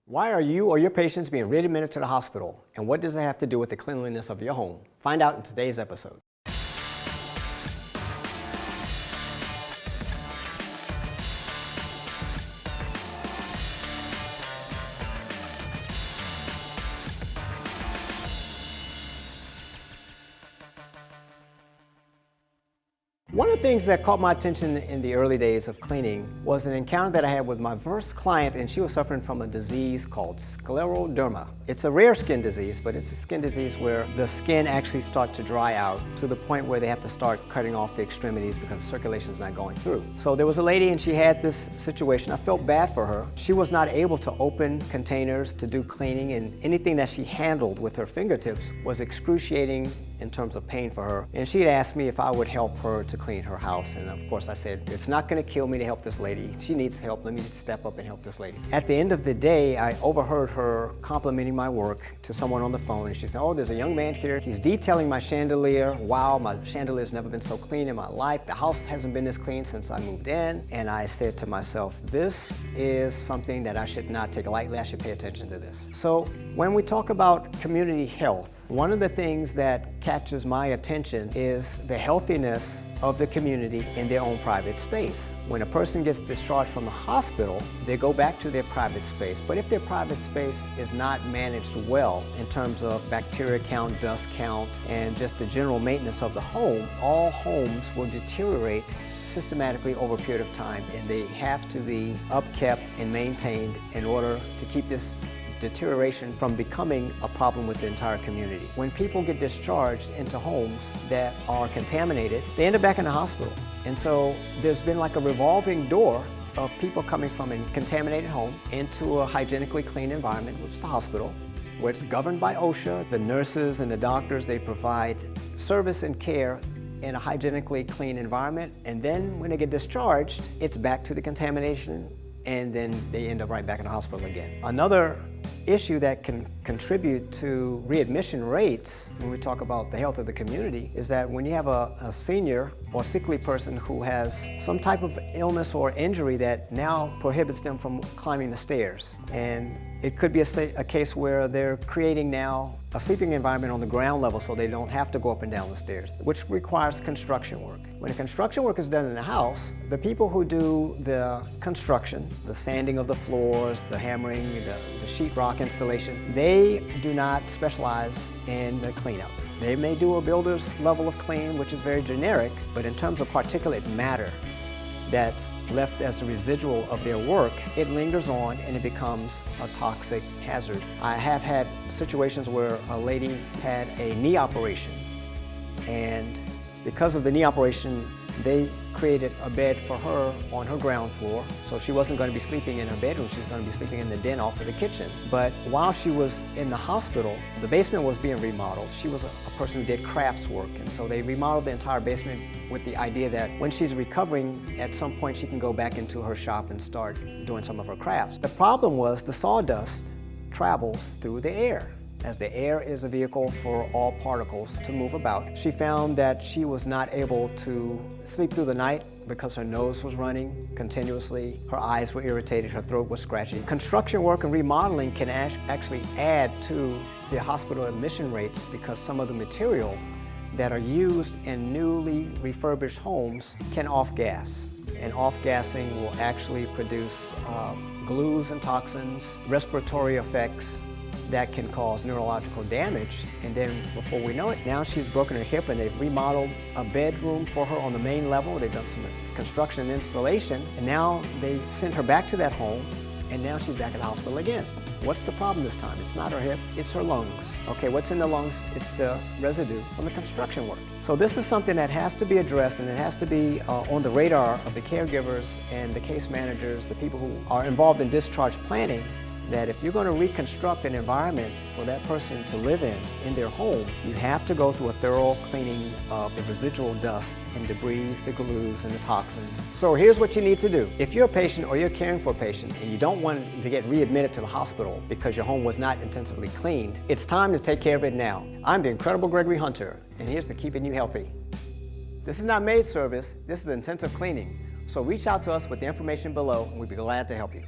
Why are you or your patients being readmitted to the hospital, and what does it have to do with the cleanliness of your home? Find out in today's episode. One of the things that caught my attention in the early days of cleaning was an encounter that I had with my first client, and she was suffering from a disease called Scleroderma. It's a rare skin disease, but it's a skin disease where the skin actually starts to dry out to the point where they have to start cutting off the extremities because the circulation is not going through. So there was a lady and she had this situation. I felt bad for her. She was not able to open containers to do cleaning, and anything that she handled with her fingertips was excruciating in terms of pain for her. And she had asked me if I would help her to clean her house. And of course I said, it's not gonna kill me to help this lady. She needs help, let me step up and help this lady. At the end of the day, I overheard her complimenting my work to someone on the phone. And she said, oh, there's a young man here. He's detailing my chandelier. Wow, my chandelier's never been so clean in my life. The house hasn't been this clean since I moved in. And I said to myself, this is something that I should not take lightly. I should pay attention to this. So when we talk about community health, one of the things that catches my attention is the healthiness of the community in their own private space. When a person gets discharged from the hospital, they go back to their private space. But if their private space is not managed well in terms of bacteria count, dust count, and just the general maintenance of the home, all homes will deteriorate systematically over a period of time, and they have to be upkept and maintained in order to keep this deterioration from becoming a problem with the entire community. When people get discharged into homes that are contaminated, they end up back in the hospital. And so there's been like a revolving door of people coming from a contaminated home into a hygienically clean environment, which is the hospital, where it's governed by OSHA. The nurses and the doctors, they provide service and care in a hygienically clean environment. And then when they get discharged, it's back to the contamination, and then they end up right back in the hospital again. Another issue that can contribute to readmission rates when we talk about the health of the community is that when you have a senior or sickly person who has some type of illness or injury that now prohibits them from climbing the stairs. And it could be a case where they're creating now a sleeping environment on the ground level so they don't have to go up and down the stairs, which requires construction work. When the construction work is done in the house, the people who do the construction, the sanding of the floors, the hammering, the sheetrock installation, they do not specialize in the cleanup. They may do a builder's level of clean, which is very generic, but in terms of particulate matter that's left as the residual of their work, it lingers on and it becomes a toxic hazard. I have had situations where a lady had a knee operation, and because of the knee operation, they created a bed for her on her ground floor. So she wasn't going to be sleeping in her bedroom, she was going to be sleeping in the den off of the kitchen. But while she was in the hospital, the basement was being remodeled. She was a person who did crafts work, and so they remodeled the entire basement with the idea that when she's recovering, at some point she can go back into her shop and start doing some of her crafts. The problem was the sawdust travels through the air. As the air is a vehicle for all particles to move about, she found that she was not able to sleep through the night because her nose was running continuously, her eyes were irritated, her throat was scratchy. Construction work and remodeling can actually add to the hospital admission rates because some of the material that are used in newly refurbished homes can off-gas. And off-gassing will actually produce glues and toxins, respiratory effects, that can cause neurological damage. And then before we know it, now she's broken her hip and they've remodeled a bedroom for her on the main level. They've done some construction and installation, and now they sent her back to that home, and now she's back at the hospital again. What's the problem this time? It's not her hip, it's her lungs. Okay, what's in the lungs? It's the residue from the construction work. So this is something that has to be addressed, and it has to be on the radar of the caregivers and the case managers, the people who are involved in discharge planning, that if you're going to reconstruct an environment for that person to live in their home, you have to go through a thorough cleaning of the residual dust and debris, the glues, and the toxins. So here's what you need to do. If you're a patient or you're caring for a patient and you don't want to get readmitted to the hospital because your home was not intensively cleaned, it's time to take care of it now. I'm the incredible Gregory Hunter, and here's to keeping you healthy. This is not maid service, this is intensive cleaning. So reach out to us with the information below, and we'd be glad to help you.